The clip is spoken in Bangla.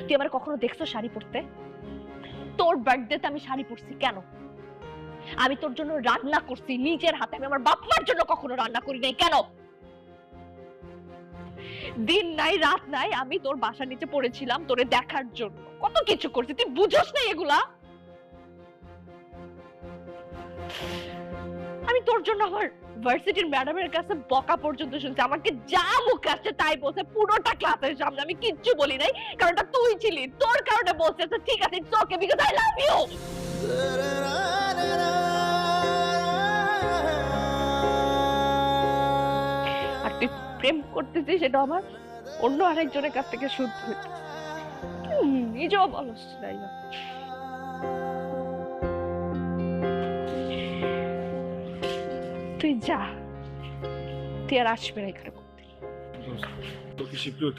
তুই আমার কখনো দেখছো শাড়ি পরতে? তোর বার্থডেতে আমি শাড়ি পরছি কেন? আমি তোর জন্য রান্না করছি নিজের হাতে, আমি আমার বাপ মার জন্য কখনো রান্না করি নাই কেন? দিন নাই রাত নাই আমি তোর বাসার নিচে পড়েছিলাম তোরে দেখার জন্য, কত কিছু করছি, তুই বুঝোস না এগুলা? আমি তোর জন্য আমার ভার্সিটির ম্যাডামের কাছে বকা পর্যন্ত শুনছি, আমাকে যা মুখ আসছে তাই বলছে পুরোটা ক্লাসের সামনে, আমি কিচ্ছু বলি নাই, কারণ ওটা তুই ছিলি, তোর কারণে বলছে ঠিক আছে it's okay because I love you. আর তুই প্রেম করতেছিস সেটা আমার অন্য আরেকজনের কাছ থেকে শুদ্ধ হইতে, নিজেও বলস নাই না। তুই যা, তুই আর আসবে না এখানে করতে। তোকে শিখলো